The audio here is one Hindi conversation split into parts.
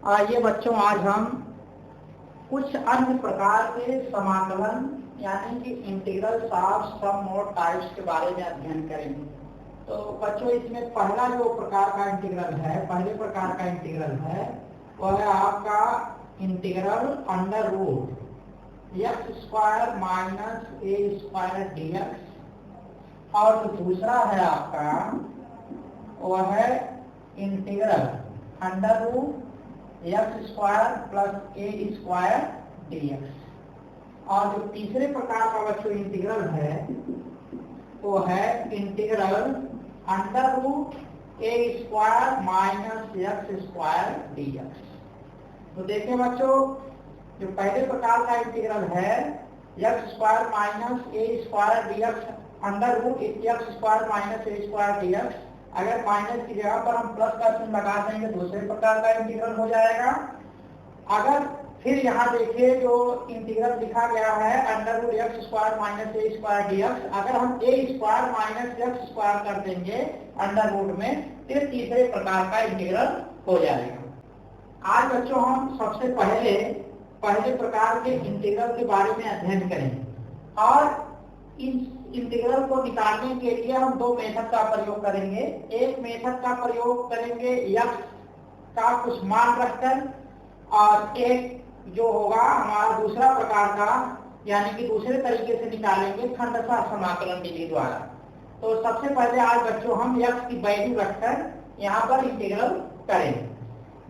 आइए बच्चों, आज हम कुछ अन्य प्रकार के समाकलन यानी कि इंटीग्रल्स ऑफ सम और टाइप्स के बारे में अध्ययन करेंगे। तो बच्चों, इसमें पहला जो प्रकार का इंटीग्रल है, पहले प्रकार का इंटीग्रल है वह है आपका integral under root x square minus a square dx, और जो दूसरा है आपका वह है integral under root x square plus a square dx। और जो तीसरे प्रकार का बच्चों इंटीग्रल है वो है integral under root a square minus x square dx। तो देखिए बच्चों, जो पहले प्रकार का इंटीग्रल है x square minus a square dx under root x square minus a square dx, अगर माइनस की जगह पर हम प्लस का चिन्ह लगा देंगे दूसरे प्रकार का इंटीग्रल हो जाएगा। अगर फिर यहाँ देखिए जो इंटीग्रल लिखा गया है under root x square minus a square dx, अगर हम a square minus x square कर देंगे अंडर रूट में, फिर तीसरे प्रकार का इंटीग्रल हो जाएगा। आज बच्चों हम सबसे पहले प्रकार के इंटीग्रल के बारे में अध्ययन करेंगे और इन इंटीग्रल को निकालने के लिए हम दो मेथड का प्रयोग करेंगे। एक मेथड का प्रयोग करेंगे x का कुछ मान रखकर, और एक जो होगा हमारा दूसरा प्रकार का यानी कि दूसरे तरीके से निकालेंगे खंडशः समाकलन विधि द्वारा। तो सबसे पहले आज बच्चों हम x की वैल्यू रखकर यहाँ पर इंटीग्रल करेंगे।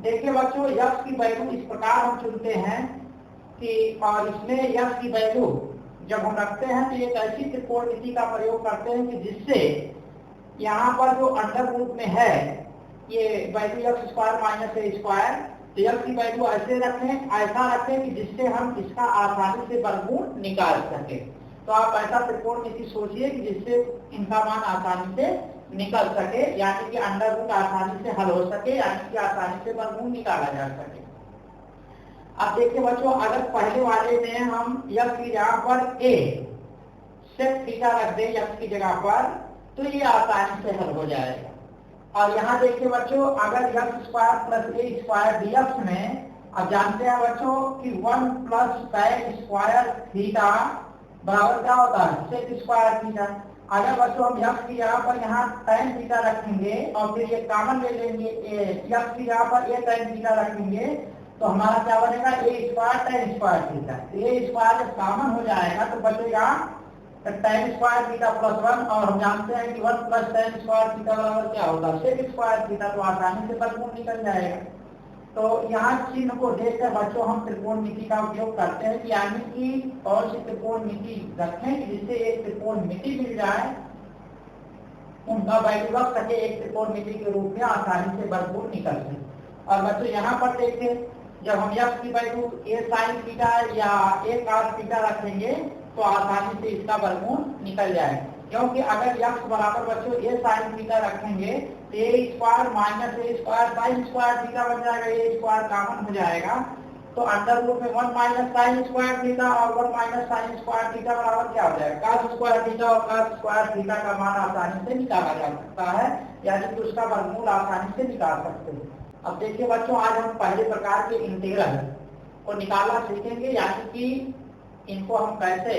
देखिए बच्चों, x की वैल्यू इस प्रकार हम चुनते हैं कि, और इसमें x की वैल्यू जब हम रखते हैं तो एक ऐसी त्रिकोणमिति का प्रयोग करते हैं कि जिससे यहाँ पर जो अंडर रूट में है ये value x square minus a square, तो एक्स की वैल्यू ऐसा रखें कि जिससे हम इसका आसानी से वर्गमूल निकाल सके। तो आप ऐसा त्रिकोणमिति सोचिए कि जिससे इनका मान आसानी से निकल सके, यानी कि अंडर रूट आसानी से हल हो सके, यानी कि आसानी से वर्गमूल निकाला जा सके। अब देखिए बच्चों, अगर पहले वाले में हम x की जगह पर a सेक थीटा रख दें x की जगह पर, तो ये आसानी से हल हो जाएगा। और यहाँ देखिए बच्चों, अगर x square plus a square dx में, अब जानते हैं बच्चों कि 1 प्लस tan स्क्वायर थीटा बराबर क्या होता है, सेक स्क्वायर थीटा। अगर बच्चों हम x की जगह पर यहाँ tan थीटा रखेंगे और फिर ये कॉमन ले लेंगे, x की जगह पर a tan थीटा रखेंगे, तो हमारा क्या बनेगा ए स्क्वायर tan स्क्वायर थीटा। ए स्क्वायर जब कॉमन हो जाएगा तो बचेगा tan स्क्वायर थीटा प्लस 1, और हम जानते हैं कि 1 प्लस tan स्क्वायर थीटा बराबर क्या होगा, सेक स्क्वायर थीटा। तो आसानी से वर्गमूल निकल जाएगा। तो यहाँ चिन्ह को देखकर बच्चों हम त्रिकोणमिति का उपयोग करते हैं, यानी कि और सी त्रिकोणमिति रखें जिससे एक त्रिकोणमिति मिल जाए, उनका वैल्यू रख सके एक त्रिकोणमिति के रूप में, आसानी से वर्गमूल निकल सके। और बच्चों यहाँ पर देखिए, जब हम x की वैल्यू a sin थीटा या a cos थीटा रखेंगे तो आसानी से इसका वर्गमूल निकल जाएगा। क्योंकि अगर x बराबर बच्चों a sin थीटा रखेंगे तो a square minus a square sin square theta बन जाएगा, a स्क्वायर कॉमन हो जाएगा। तो अंडर रूट में 1 माइनस sin स्क्वायर थीटा और 1 माइनस sin स्क्वायर थीटा बराबर क्या हो जाएगा, cos स्क्वायर थीटा, और cos स्क्वायर थीटा का मान आसानी से निकाला जा सकता है, यानी कि उसका वर्गमूल आसानी से निकाल सकते हैं। अब देखिए बच्चों, आज हम पहले प्रकार के इंटीग्रल को निकालना सीखेंगे, यानी कि इनको हम कैसे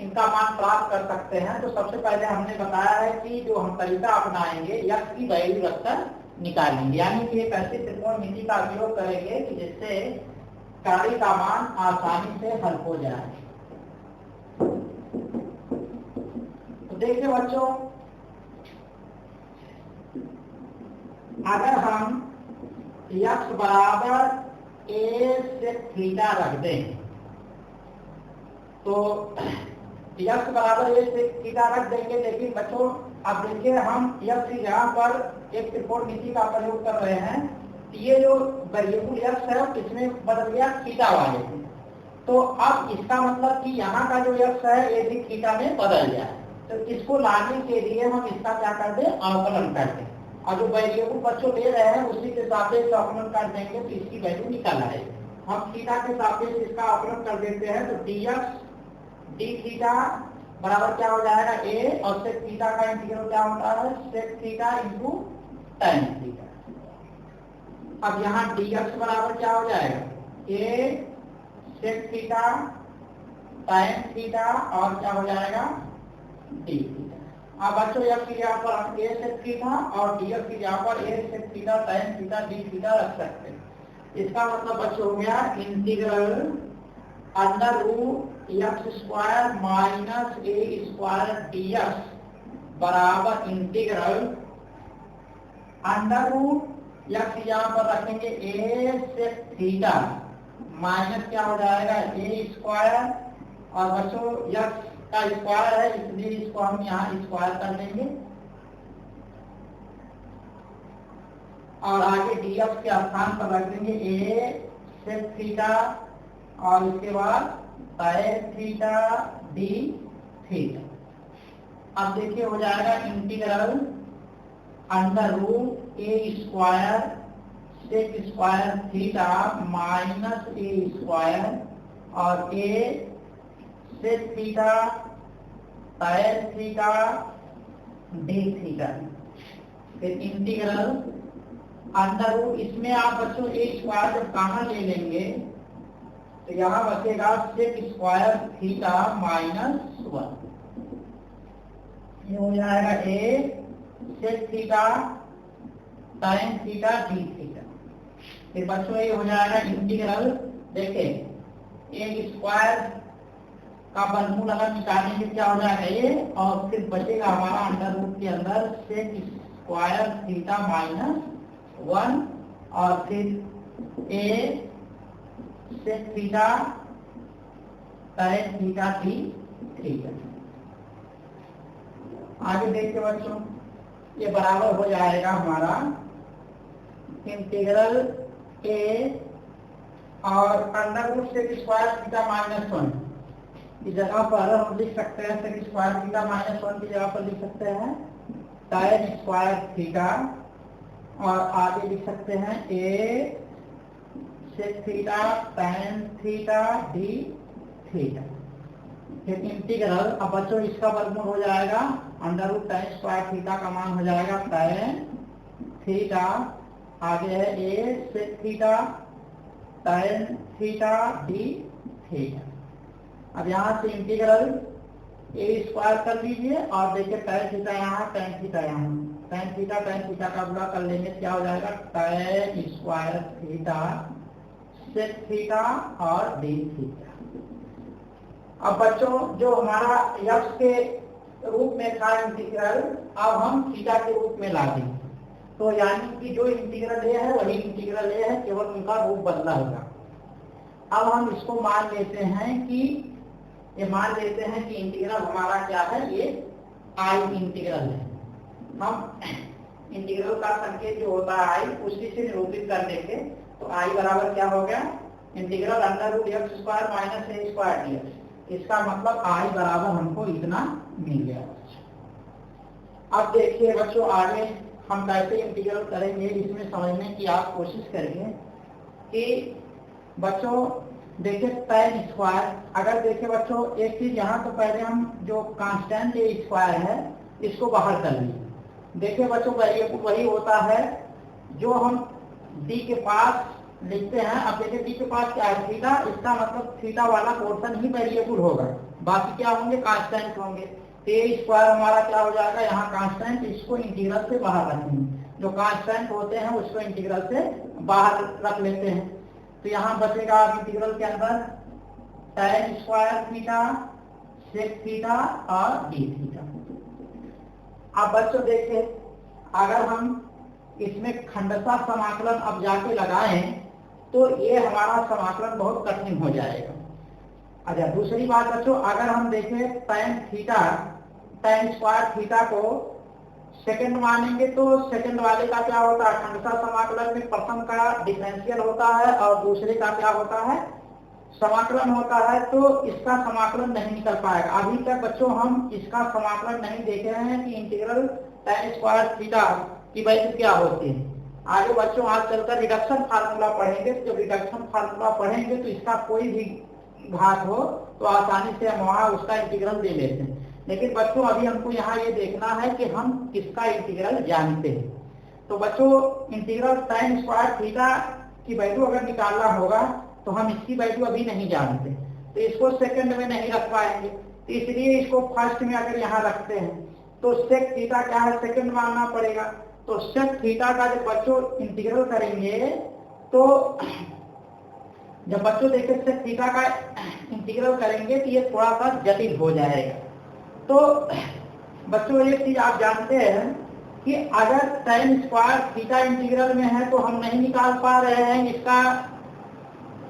इनका मान प्राप्त कर सकते हैं। तो सबसे पहले हमने बताया है कि जो हम तरीका अपनाएंगे x की वैल्यू रखकर निकालेंगे, यानी कि एक ऐसी त्रिकोणमिति का उपयोग करेंगे कि जिससे कार्य का मान आसानी से हल हो जाए। तो देखिए बच्चों, अगर हम x बराबर a सेक थीटा रख दें, तो x बराबर a सेक थीटा रख देंगे। लेकिन बच्चों अब देखिए, हम x की जगह पर एक त्रिकोणमिति का प्रयोग कर रहे हैं, ये जो वेरिएबल x है इसमें बदल गया थीटा वाले। तो अब इसका मतलब कि यहाँ का जो x है ये भी थीटा में बदल गया। तो इसको लाने के लिए हम इसका क्या कर दें, अवकलन कर दें, और जो वैल्यू बच्चों ले रहे हैं उसी के सापेक्ष अवकलन कर देंगे तो इसकी वैल्यू निकल आएगी। हम थीटा के सापेक्ष इसका अवकलन कर देते हैं, तो dx डी थीटा बराबर क्या हो जाएगा a, और सेक थीटा का इंटीग्रल क्या होता है, sec theta into tan theta. अब यहाँ dx बराबर क्या हो जाएगा, a sec theta tan theta और क्या हो जाएगा d थीटा। अब बच्चों f की जगह पर हम a sec थीटा और dx की जगह पर a sec theta tan theta d theta रख सकते हैं। इसका मतलब बच्चों हो गया integral under root x square minus a square dx बराबर इंटीग्रल अंडर रूट एक्स यहाँ पर रखेंगे a sec थीटा माइनस क्या हो जाएगा ए स्क्वायर और बच्चों एक्स का स्क्वायर है इसलिए इसको हम यहाँ स्क्वायर कर लेंगे और आगे dx के स्थान पर रख देंगे a sec थीटा और इसके बाद tan थीटा d थीटा। अब देखिए हो जाएगा integral under root a square sec square theta minus a square और a sec theta tan theta d theta. फिर इंटीग्रल अंडर रूट, इसमें आप बच्चों ए स्क्वायर जब कॉमन ले लेंगे तो यहाँ बचेगा सेक स्क्वायर थीटा माइनस 1, ये हो जाएगा a sec theta tan theta d theta. फिर बच्चों ये हो जाएगा इंटीग्रल, देखें एक स्क्वायर का वर्गमूल अगर निकालेंगे क्या हो जाएगा ये, और फिर बचेगा हमारा अंडर रूट के अंदर सेक स्क्वायर थीटा माइनस 1 और फिर a sec theta tan theta d theta. आगे देखिए बच्चों ये बराबर हो जाएगा हमारा इंटीग्रल ए और under root sec square theta minus 1 की जगह पर हम लिख सकते हैं सेक स्क्वायर थीटा माइनस 1 की जगह पर लिख सकते हैं tan स्क्वायर थीटा और आगे लिख सकते हैं a sec theta tan theta d theta. फिर इंटीग्रल, अब बच्चों इसका वर्गमूल हो जाएगा under root tan square theta का मान हो जाएगा tan थीटा, आगे है a sec theta tan theta d theta. अब यहाँ से इंटीग्रल ए स्क्वायर कर लीजिए और देखिए tan थीटा यहाँ tan थीटा यहाँ, tan थीटा का गुणा कर लेंगे क्या हो जाएगा tan square theta sec theta और d थीटा। अब बच्चों जो हमारा x के रूप में था इंटीग्रल अब हम थीटा के रूप में ला देंगे, तो यानी कि जो इंटीग्रल ए है वही इंटीग्रल ए है, केवल उनका रूप बदला होगा। अब हम इसको मान लेते हैं कि इंटीग्रल हमारा क्या है, ये आई इंटीग्रल है। हम इंटीग्रल का संकेत जो होता है आई उसी से निरूपित कर देंगे, तो आई बराबर क्या हो गया integral under root x square minus a square d. इसका मतलब आई बराबर हमको इतना मिल गया। अब देखिए बच्चों आगे हम कैसे इंटीग्रल करेंगे इसमें समझने की आप कोशिश करेंगे कि बच्चों देखिए tan स्क्वायर, अगर देखिए बच्चों एक चीज यहाँ तो पहले हम जो कांस्टेंट ए स्क्वायर है इसको बाहर कर लीजिए। देखिए बच्चों वेरिएबल वही होता है जो हम डी के पास लिखते हैं। अब देखिए डी के पास क्या है थीटा, इसका मतलब थीटा वाला पोर्शन ही वेरिएबल होगा, बाकी क्या होंगे कांस्टेंट होंगे। तो ए स्क्वायर हमारा क्या हो जाएगा यहाँ कांस्टेंट, इसको इंटीग्रल से बाहर रखेंगे, जो कांस्टेंट होते हैं उसको इंटीग्रल से बाहर रख लेते हैं। तो यहाँ बचेगा इंटीग्रल के अंदर tan square theta sec theta और d थीटा। अब बच्चों देखिए अगर हम इसमें खंडशः समाकलन अब जाके लगाएं तो ये हमारा समाकलन बहुत कठिन हो जाएगा। अच्छा दूसरी बात बच्चों, अगर हम देखें tan स्क्वायर थीटा को सेकंड मानेंगे तो सेकंड वाले का क्या होता है, खंडशः समाकलन में प्रथम का डिफरेंशियल होता है और दूसरे का क्या होता है समाकलन होता है, तो इसका समाकलन नहीं निकल पाएगा। अभी तक बच्चों हम इसका समाकलन नहीं देखे हैं कि इंटीग्रल tan स्क्वायर थीटा की वैल्यू क्या होती है। आगे बच्चों आज चलकर रिडक्शन फार्मूला पढ़ेंगे, तो जब रिडक्शन फार्मूला पढ़ेंगे तो इसका कोई भी घात हो तो आसानी से हम वहाँ उसका इंटीग्रल दे लेते हैं। लेकिन बच्चों अभी हमको यहाँ ये देखना है कि हम किसका इंटीग्रल जानते हैं। तो बच्चों इंटीग्रल साइन स्क्वायर थीटा की वैल्यू अगर निकालना होगा तो हम इसकी वैल्यू अभी नहीं जानते, तो इसको सेकंड में नहीं रख पाएंगे, तो इसलिए इसको फर्स्ट में अगर यहाँ रखते हैं तो सेक थीटा क्या है सेकंड मानना पड़ेगा। तो सेक थीटा का जब बच्चों इंटीग्रल करेंगे तो जब बच्चों देखे सेक थीटा का इंटीग्रल करेंगे तो ये थोड़ा सा जटिल हो जाएगा। तो बच्चों एक चीज आप जानते हैं कि अगर साइन स्क्वायर थीटा इंटीग्रल में है तो हम नहीं निकाल पा रहे हैं इसका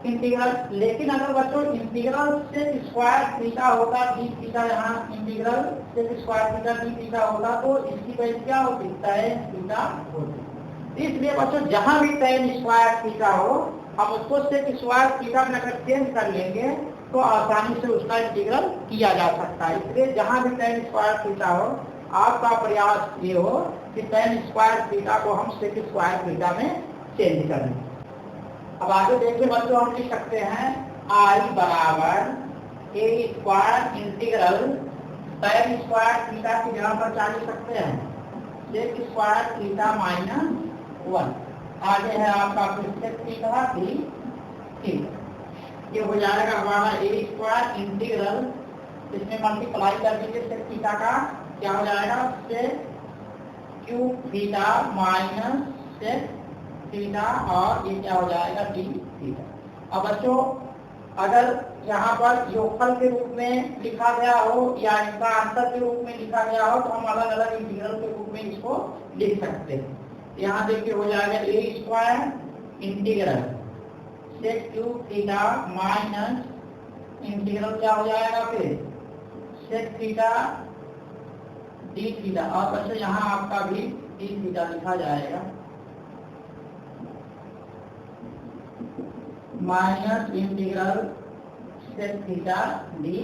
इंटीग्रल, लेकिन अगर बच्चों इंटीग्रल सेक स्क्वायर थीटा होगा डी थीटा, यहाँ integral sec square theta d theta होगा तो इसकी वैल्यू क्या होती है tan थीटा होती। इसलिए बच्चों जहां भी tan स्क्वायर थीटा हो हम उसको सेक स्क्वायर थीटा में अगर चेंज कर लेंगे तो आसानी से उसका इंटीग्रल किया जा सकता है। इसलिए जहां भी tan स्क्वायर थीटा हो आपका प्रयास ये हो कि tan स्क्वायर थीटा को हम सेक स्क्वायर थीटा में चेंज कर लें। अब आगे देखिए बच्चों हम लिख सकते हैं I बराबर a square integral tan square theta की जगह पर क्या लिख सकते हैं सेक स्क्वायर थीटा माइनस 1। आगे है आपका सेक थीटा डी थीटा, ये हो जाएगा हमारा ए स्क्वायर इंटीग्रल, इसमें मल्टीप्लाई कर दीजिए सेक थीटा का क्या हो जाएगा sec cube theta minus sec theta और ये क्या हो जाएगा डी थीटा। अब बच्चों अगर यहाँ पर योगफल के रूप में लिखा गया हो या इनका आंसर के रूप में लिखा गया हो तो हम अलग अलग इंटीग्रल के रूप में इसको लिख सकते हैं। यहाँ देखिए हो जाएगा a square integral sec cube theta minus integral क्या हो जाएगा फिर सेक थीटा डी थीटा, और बच्चों यहाँ आपका भी डी थीटा लिखा जाएगा minus integral sec theta d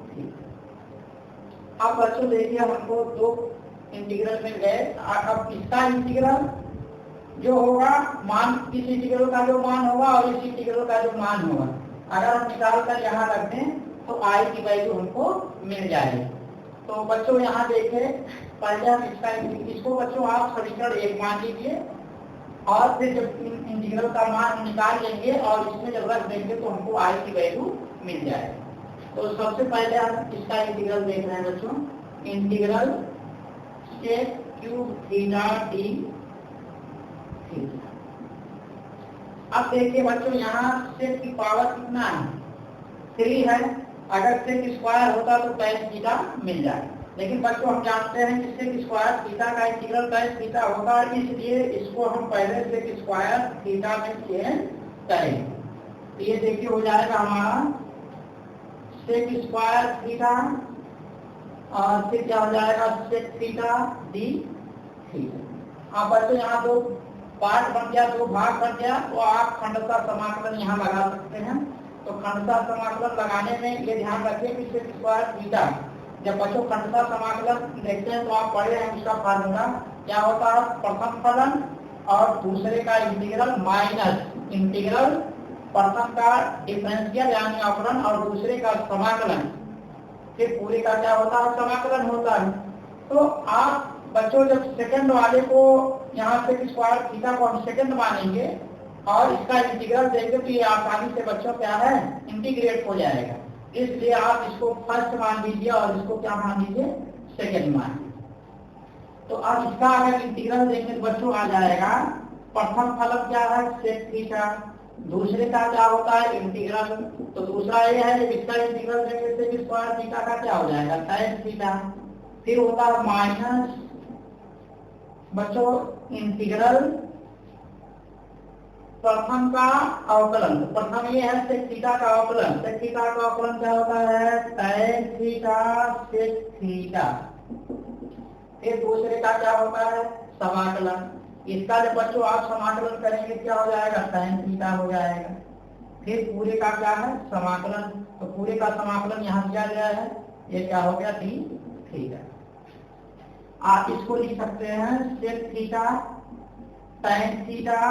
theta. अब बच्चों देखिए हमको दो इंटीग्रल मिल गए। अब इसका इंटीग्रल जो होगा मान इस इंटीग्रल का जो मान होगा और इस इंटीग्रल का जो मान होगा अगर हम निकाल कर यहाँ रख दें तो आई की वैल्यू हमको मिल जाएगी। तो बच्चों यहाँ देखें पहले हम इसको बच्चों आप समीकरण 1 मान लीजिए और फिर जब इंटीग्रल का मान निकाल लेंगे और इसमें जब रख देंगे तो हमको आई की वैल्यू मिल जाएगी। तो सबसे पहले हम इसका इंटीग्रल देख रहे हैं बच्चों, integral sec cube theta d theta. अब देखिए बच्चों यहाँ सेक की पावर कितना है 3 है, अगर सेक स्क्वायर होता तो tan थीटा मिल जाए, लेकिन बच्चों हम जानते हैं कि सेक स्क्वायर थीटा का इंटीग्रल tan थीटा होगा, इसलिए इसको हम पहले सेक स्क्वायर थीटा में चेंज करेंगे। तो ये देखिए हो जाएगा हमारा सेक स्क्वायर थीटा और फिर क्या हो जाएगा सेक थीटा डी थीटा। अब बच्चों यहाँ दो पार्ट बन गया, दो भाग बन गया, तो आप खंडता समाकलन यहाँ लगा सकते हैं। तो खंडता समाकलन लगाने में ये ध्यान रखिए कि सेक स्क्वायर थीटा जब बच्चों खंडता समाकलन देखते हैं तो आप पढ़े हैं उसका फार्मूला क्या होता है प्रथम फलन और दूसरे का इंटीग्रल माइनस इंटीग्रल प्रथम का डिफरेंशियल यानी अवकलन और दूसरे का समाकलन, फिर पूरे का क्या होता है समाकलन होता है। तो आप बच्चों जब सेकंड वाले को यहाँ से स्क्वायर थीटा को हम सेकंड मानेंगे और इसका इंटीग्रल देंगे तो ये आसानी से बच्चों क्या है इंटीग्रेट हो जाएगा, इसलिए आप इसको फर्स्ट मान लीजिए और इसको क्या मान लीजिए सेकंड मान लीजिए। तो अब इसका अगर इंटीग्रल देंगे तो बच्चों आ जाएगा प्रथम फलन क्या है सेक थीटा, दूसरे का क्या होता है इंटीग्रल, तो दूसरा ये है जब इसका इंटीग्रल देंगे सेक स्क्वायर थीटा का क्या हो जाएगा tan थीटा, फिर होता है माइनस बच्चों इंटीग्रल प्रथम का अवकलन, तो प्रथम ये है सेक थीटा का अवकलन, सेक थीटा का अवकलन क्या होता है tan थीटा सेक थीटा, फिर दूसरे का क्या होता है समाकलन, इसका जब बच्चों आप समाकलन करेंगे क्या हो जाएगा tan थीटा हो जाएगा, फिर पूरे का क्या है समाकलन, तो पूरे का समाकलन यहाँ दिया गया है ये क्या हो गया डी थीटा। आप इसको लिख सकते हैं sec theta tan theta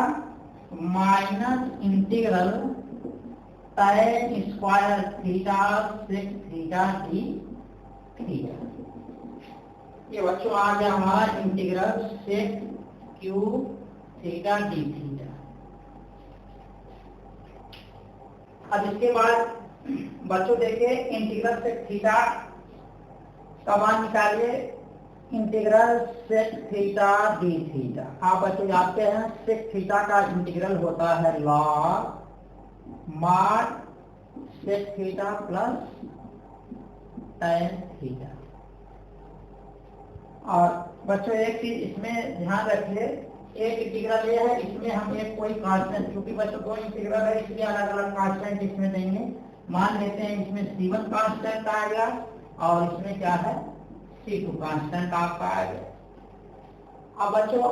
minus integral tan square theta sec theta d theta. ये बच्चों आ गया हमारा integral sec cube theta d theta. अब इसके बाद बच्चों देखिए इंटीग्रल सेक थीटा का मान निकालिए, integral sec theta d theta. आप बच्चों जानते हैं सेक थीटा का इंटीग्रल होता है log mod sec theta plus tan theta. और बच्चों एक चीज इसमें ध्यान रखिए, एक इंटीग्रल ये है, इसमें हम एक कोई कांस्टेंट, क्योंकि बच्चों दो इंटीग्रल है इसलिए अलग अलग कांस्टेंट इसमें देंगे। मान लेते हैं इसमें C1 कांस्टेंट आ गया और इसमें क्या है C2 कांस्टेंट आपका आ गया। अब बच्चों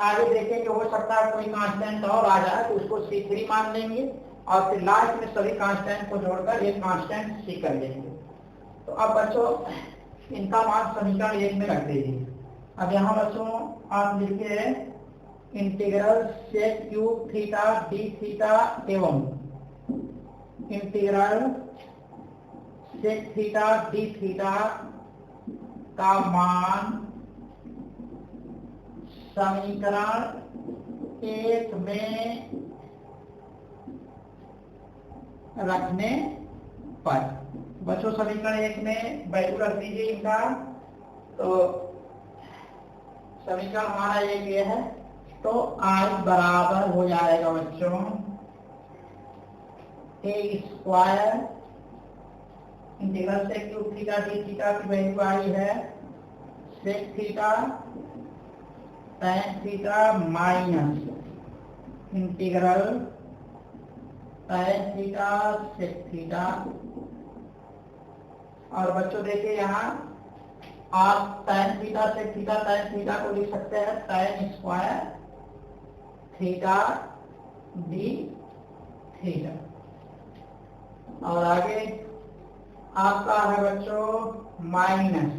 आगे देखेंगे, हो सकता है कोई कांस्टेंट और आ जाए तो उसको C3 मान लेंगे और फिर लास्ट में सभी कांस्टेंट को जोड़कर एक कांस्टेंट C कर लेंगे। तो अब बच्चों इनका मान समीकरण 1 में रख दीजिए। अब यहाँ बच्चों आप लिखिए integral sec cube theta d theta एवं integral sec theta d theta का मान समीकरण 1 में रखने पर। बच्चों समीकरण 1 में वैल्यू रख दीजिए इनका। तो समीकरण हमारा एक ये है, तो I बराबर हो जाएगा बच्चों a square integral sec cube theta d theta की वैल्यू आई है sec theta tan theta minus integral tan theta sec theta. और बच्चों देखिए यहाँ आप tan theta sec theta tan theta को लिख सकते हैं tan square theta d theta. और आगे आपका है बच्चों minus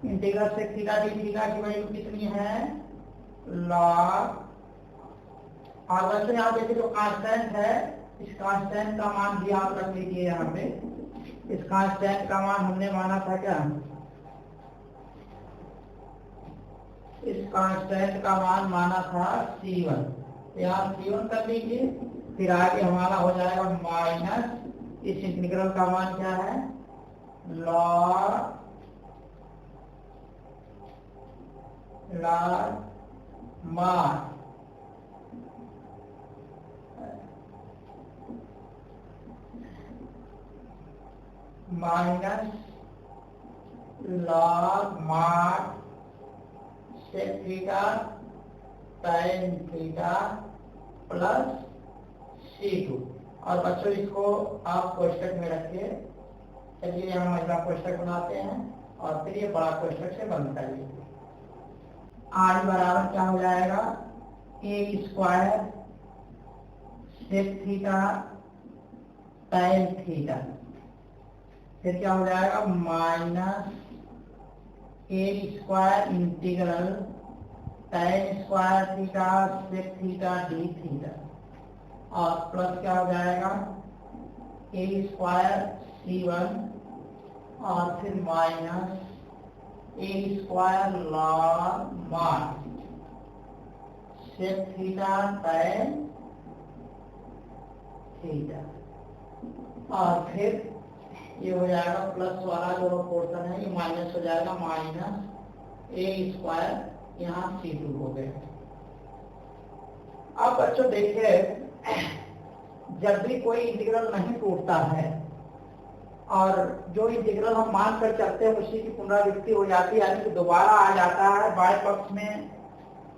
integral sec theta d theta की वैल्यू कितनी है लॉग। और बच्चों यहाँ देखिए जो कांस्टेंट है इस कांस्टेंट का मान भी आप रख लीजिए यहाँ पे। इस कांस्टेंट का मान हमने माना था क्या, इस कांस्टेंट का मान माना था C1। यहाँ C1 कर लीजिए, फिर आगे हमारा हो जाएगा माइनस इस इंटीग्रल का मान क्या है लॉग मान minus log mod sec theta tan theta plus C2। और बच्चों इसको आप कोष्टक में रखिए। चलिए यहाँ महिला कोष्टक बनाते हैं और फिर ये बड़ा कोष्टक से बंद कर लीजिए। आज बराबर क्या हो जाएगा a square sec theta tan theta, फिर क्या हो जाएगा minus a square integral tan square theta sec theta d theta और प्लस क्या हो जाएगा a स्क्वायर C1 और फिर minus a square log mod sec theta tan theta. और फिर ये हो जाएगा प्लस वाला जो पोर्शन है ये माइनस हो जाएगा माइनस a स्क्वायर यहाँ C2 हो गया। अब बच्चों देखिए जब भी कोई इंटीग्रल नहीं टूटता है और जो इंटीग्रल हम मान कर चलते हैं उसी की पुनरावृत्ति हो जाती है, यानी कि दोबारा आ जाता है बाएं पक्ष में।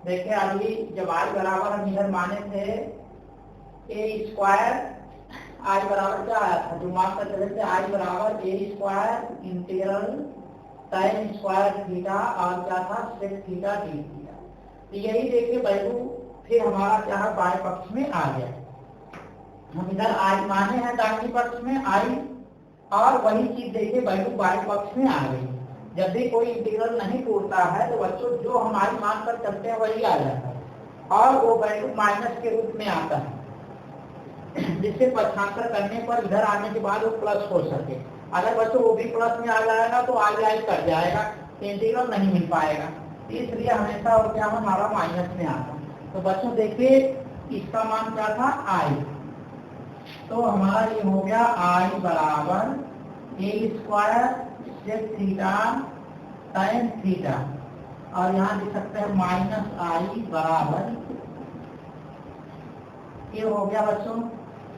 देखिए अभी जब I बराबर हम इधर माने थे a स्क्वायर, I बराबर क्या आया था जो मान कर चले थे I बराबर a square integral tan square theta और क्या था सेक थीटा डी थीटा। तो यही देखिए वैल्यू फिर हमारा क्या है बाएं पक्ष में आ गया। हम इधर I माने हैं दाहिनी पक्ष में I और वही चीज देखिए वैल्यू बाएं पक्ष में आ गई। जब भी कोई इंटीग्रल नहीं टूटता है तो बच्चों जो हम I मान कर चलते हैं वही आ जाता है और वो वैल्यू माइनस के रूप में आता है, जिससे पक्षांतर करने पर इधर आने के बाद वो प्लस हो सके। अगर बच्चों वो भी प्लस में आ जाएगा तो आई कट जाएगा, इंटीग्रल नहीं मिल पाएगा, इसलिए हमेशा हो गया हमारा माइनस में आता। तो बच्चों देखिए इसका मान क्या था आई, तो हमारा ये हो गया आई बराबर a square sec theta time theta, और यहाँ लिख सकते हैं माइनस आई बराबर ये हो गया बच्चों।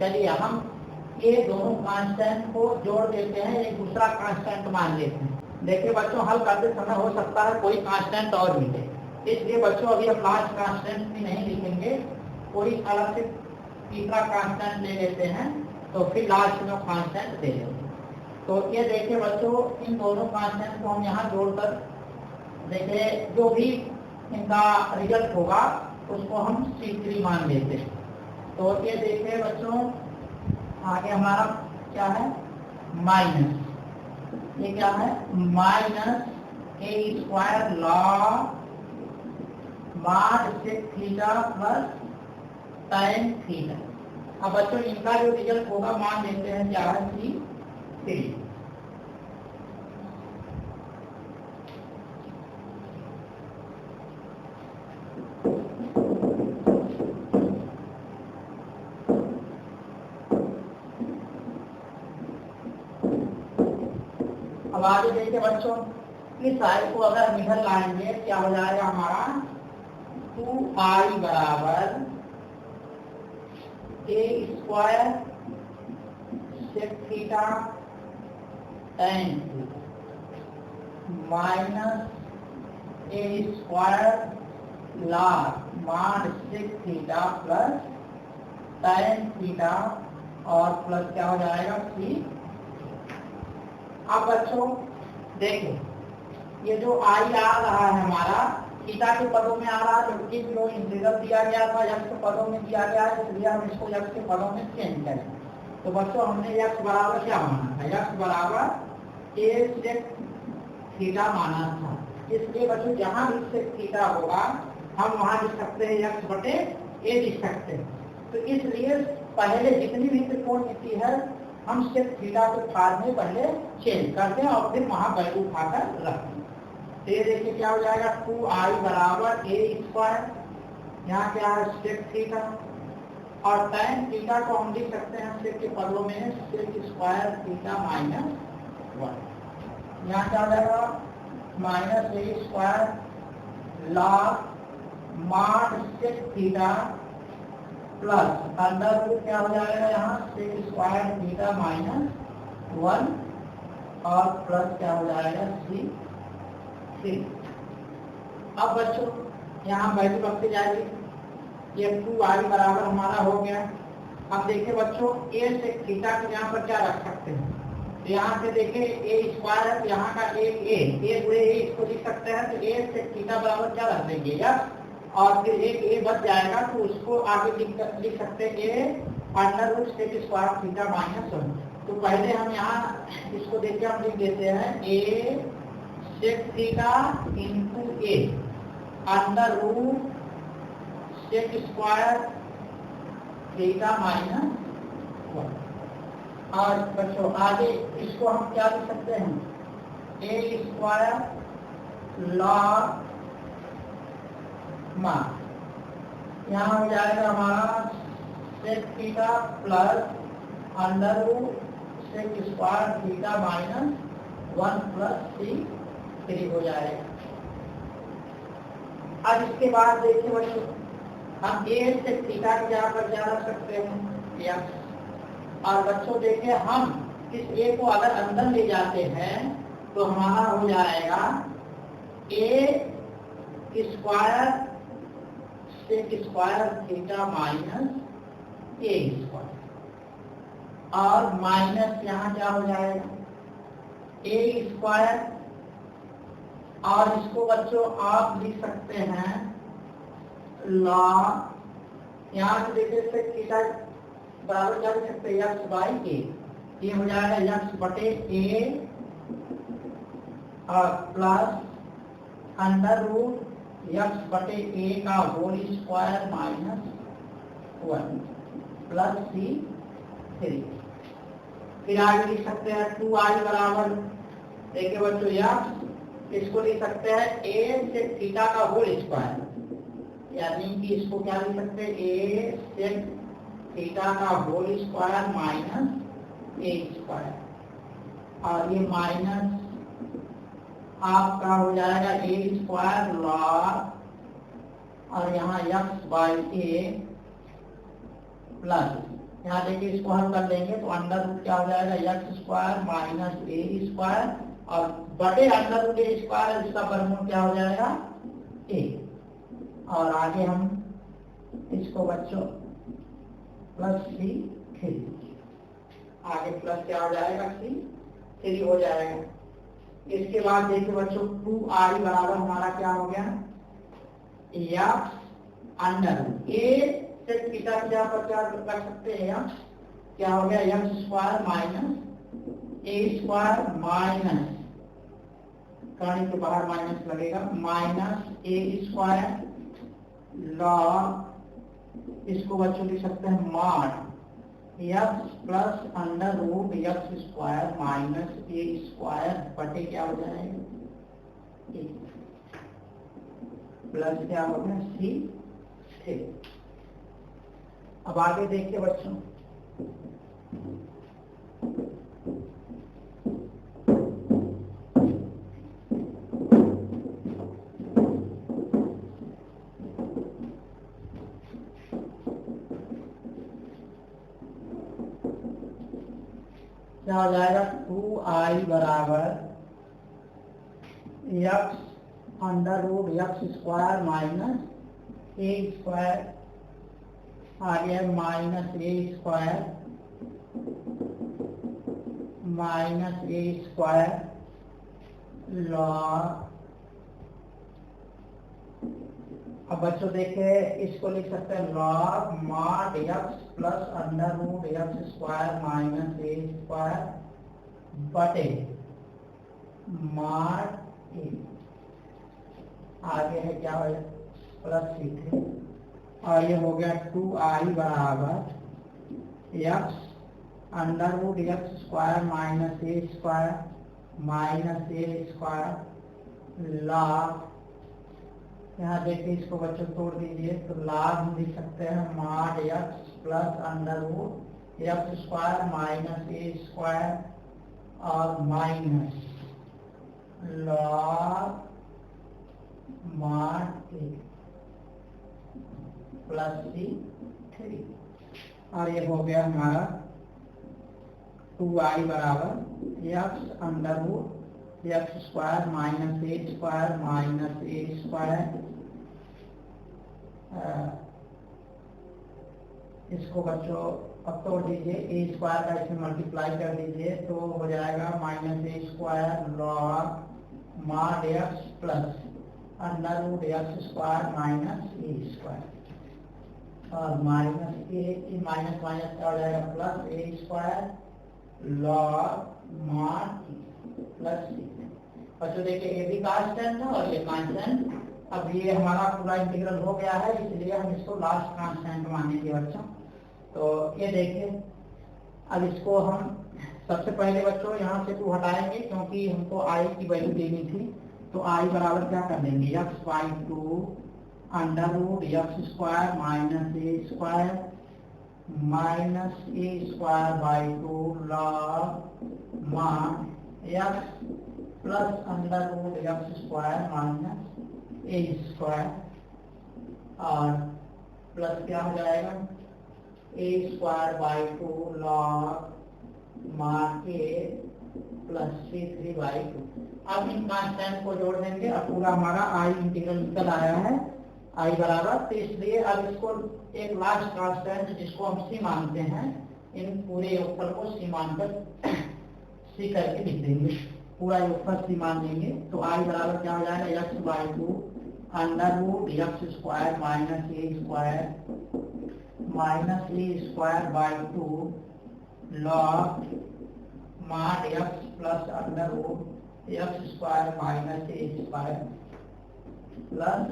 चलिए हम ये दोनों कांस्टेंट को जोड़ देते हैं, एक दूसरा कांस्टेंट मान लेते हैं। देखिए बच्चों हल करते समय हो सकता है कोई कांस्टेंट और मिले, इसलिए बच्चों अभी हम लास्ट कांस्टेंट भी नहीं लिखेंगे, कोई अलग से तीसरा कांस्टेंट ले लेते हैं, तो फिर लास्ट में कांस्टेंट दे लेंगे। तो ये देखिए बच्चों इन दोनों कांस्टेंट को हम यहाँ जोड़कर देखिए जो भी इनका रिजल्ट होगा उसको हम C3 मान लेते हैं। तो ये देखिए बच्चों आगे हमारा क्या है माइनस, ये क्या है माइनस ए स्क्वायर लॉग बाद sec theta plus tan theta. अब बच्चों इनका जो रिजल्ट होगा मान लेते हैं क्या है C3। अब आगे देखिए बच्चों इस साइड को अगर हम इधर लाएंगे क्या हो जाएगा हमारा 2i बराबर a square sec theta tan minus a square log mod sec theta plus tan theta और प्लस क्या हो जाएगा C। अब बच्चों देखो ये जो आई आ रहा है हमारा थीटा के पदों में आ रहा है, जबकि जो इंटीग्रल दिया गया था यक्स के पदों में दिया गया है, इसलिए हम इसको यक्स के पदों में चेंज करें। तो बच्चों हमने यक्स बराबर क्या माना था, यक्स बराबर ए सेक थीटा माना था, इसलिए बच्चों जहां भी सेक थीटा होगा हम वहां लिख सकते हैं यक्स बटे ए लिख सकते हैं। तो इसलिए पहले जितनी भी त्रिकोणमिति है हम सेक थीटा के फॉर्म में पहले चेंज करते हैं और फिर वहां वैल्यू उठाकर रखते हैं। तो ये देखिए क्या हो जाएगा 2i बराबर ए स्क्वायर, यहाँ क्या है सेक थीटा, और tan थीटा को हम लिख सकते हैं सेक के पदों में सेक स्क्वायर थीटा माइनस 1। यहाँ क्या हो जाएगा minus a square log mod sec theta plus under root क्या हो जाएगा यहाँ सेक स्क्वायर थीटा माइनस 1 और प्लस क्या हो जाएगा C3। अब बच्चों यहाँ वैल्यू रखते जाएगी, ये 2i बराबर हमारा हो गया। अब देखिए बच्चों ए सेक थीटा के यहाँ पर क्या रख सकते हैं, तो यहाँ से देखिए ए स्क्वायर है, यहाँ का एक ए जुड़े इसको लिख सकते हैं, तो ए सेक थीटा बराबर क्या रख देंगे यस, और फिर एक ए बच जाएगा तो उसको आगे लिख सकते हैं a under root sec square theta minus 1। तो पहले हम यहाँ इसको देखिए हम लिख देते हैं a sec theta into a under root sec square theta minus 1। और बच्चों आगे इसको हम क्या लिख सकते हैं ए स्क्वायर लॉग मान, यहाँ हो जाएगा हमारा sec theta plus under root sec square theta minus 1 plus C3 हो जाएगा। अब इसके बाद देखिए बच्चों हम ए सेक थीटा के यहाँ पर क्या रख सकते हैं यस, और बच्चों देखिए हम इस ए को अगर अंदर ले जाते हैं तो हमारा हो जाएगा a square sec square theta minus a square, और माइनस यहाँ क्या हो जाएगा ए स्क्वायर, और इसको बच्चों आप लिख सकते हैं लॉग, यहाँ से देखिए सेक थीटा बराबर क्या लिख सकते हैं यक्स बाई ए, ये हो जाएगा यक्स बटे ए और प्लस अंडर रूट यक्स बटे ए का whole square minus 1 plus C3। फिर आगे लिख सकते हैं 2i बराबर, देखिए बच्चों यह इसको लिख सकते हैं a से थीटा का होल स्क्वायर, यानी कि इसको क्या लिख सकते हैं a से थीटा का whole square minus a square, और ये माइनस आपका हो जाएगा ए स्क्वायर लॉग, और यहाँ x बाई ए प्लस, यहाँ देखिए इसको हम कर लेंगे तो अंडर रूट क्या हो जाएगा x square minus a square, और बटे अंडर रूट ए स्क्वायर जिसका वर्गमूल क्या हो जाएगा a, और आगे हम इसको बच्चों प्लस सी थ्री, आगे प्लस क्या हो जाएगा सी थ्री हो जाएगा। इसके बाद देखिए बच्चों 2i बराबर हमारा क्या हो गया x अंडर ए से थीटा क्या पर क्या रख सकते हैं x, क्या हो गया x square minus a square minus, कर्ण के बाहर माइनस लगेगा, माइनस ए स्क्वायर लॉग, इसको बच्चों लिख सकते हैं mod x plus under root x square minus a square बटे क्या हो जाएगा प्लस क्या हो गया सी ठीक। अब आगे देखिए बच्चों क्या हो जाएगा 2i बराबर x under root x square minus a square, आगे माइनस ए स्क्वायर लॉग, अब बच्चों देखे इसको लिख सकते हैं log mod x plus under root x square minus a square बटे मॉड ए, आगे है क्या हो प्लस सी थ्री, और ये हो गया 2i बराबर x under root x square minus a square log, यहाँ देखिए इसको बच्चों तोड़ दीजिए तो लॉग हम लिख सकते हैं mod x plus under root x square minus a square और minus log mod a plus c three, और ये हो गया हमारा 2i बराबर x under root x square minus a square, इसको बच्चों अब तोड़ दीजिए ए स्क्वायर का इसमें मल्टीप्लाई कर दीजिए तो हो जाएगा minus a square log mod x plus under root x square minus a square, और माइनस ए माइनस माइनस क्या हो जाएगा plus a square log mod plus c. बच्चों देखिए ये भी कांस्टेंट है और ये कांस्टेंट, अब ये हमारा पूरा इंटीग्रल हो गया है इसलिए हम इसको लास्ट कांस्टेंट मानेंगे बच्चों। तो ये देखिए अब इसको हम सबसे पहले बच्चों यहाँ से 2 हटाएंगे क्योंकि हमको i की वैल्यू देनी थी, तो i बराबर क्या कर देंगे x by 2 under root x square minus a square by 2 log mod x plus under root x square minus a square, और प्लस क्या हो जाएगा a square by 2 log mod a plus c three by 2। अब इन कांस्टेंट को जोड़ देंगे, अब पूरा हमारा आई इंटीग्रल निकल आया है आई बराबर, तो इसलिए अब इसको एक लास्ट कांस्टेंट जिसको हम सी मानते हैं, इन पूरे योगफल को सी मानकर सी करके लिख देंगे, पूरा योगफल सी मान लेंगे। तो आई बराबर क्या हो जाएगा x by 2 under root x square minus a square by 2 log mod x plus under root x square minus a square plus.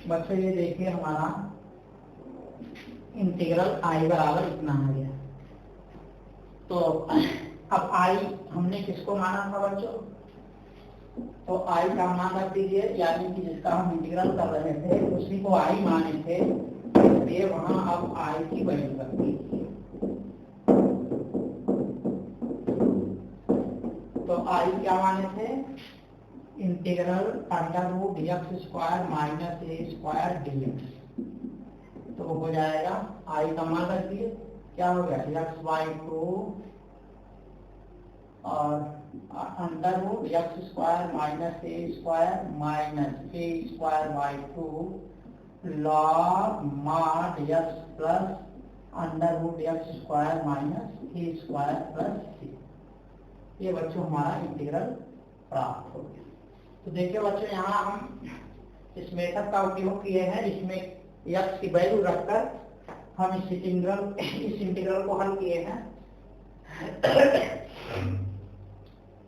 बच्चों ये देखिए हमारा इंटीग्रल आई बराबर इतना आ गया। तो अब आई हमने किसको माना था बच्चों, तो आई का मान रख दीजिए, यानी कि जिसका हम इंटीग्रल कर रहे थे उसी को आई माने थे, इसलिए वहां अब आई की वैल्यू रख दीजिए। तो आई क्या माने थे, integral under root x square minus a square dx, तो हो जाएगा आई का मान रख दिए, क्या हो गया एक्स बाई 2 और under root x square minus a square by 2 log mod x plus under root x square minus a square plus c. ये बच्चों हमारा इंटीग्रल प्राप्त हो गया। तो देखिए बच्चों यहाँ हम इस मेथड का उपयोग किए हैं, इसमें एक्स की वैल्यू रखकर हम इस इंटीग्रल को हल किए हैं।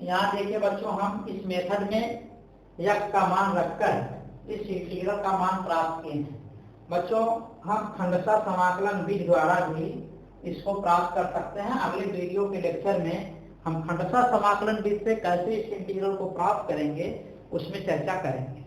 यहाँ देखिए बच्चों हम इस मेथड में एक्स का मान रखकर इस इंटीग्रल का मान प्राप्त किए हैं। बच्चों हम खंडशः समाकलन विधि द्वारा भी इसको प्राप्त कर सकते हैं। अगले वीडियो के लेक्चर में हम खंडशः समाकलन विधि से कैसे इस इंटीग्रल को प्राप्त करेंगे उसमें चर्चा करेंगे।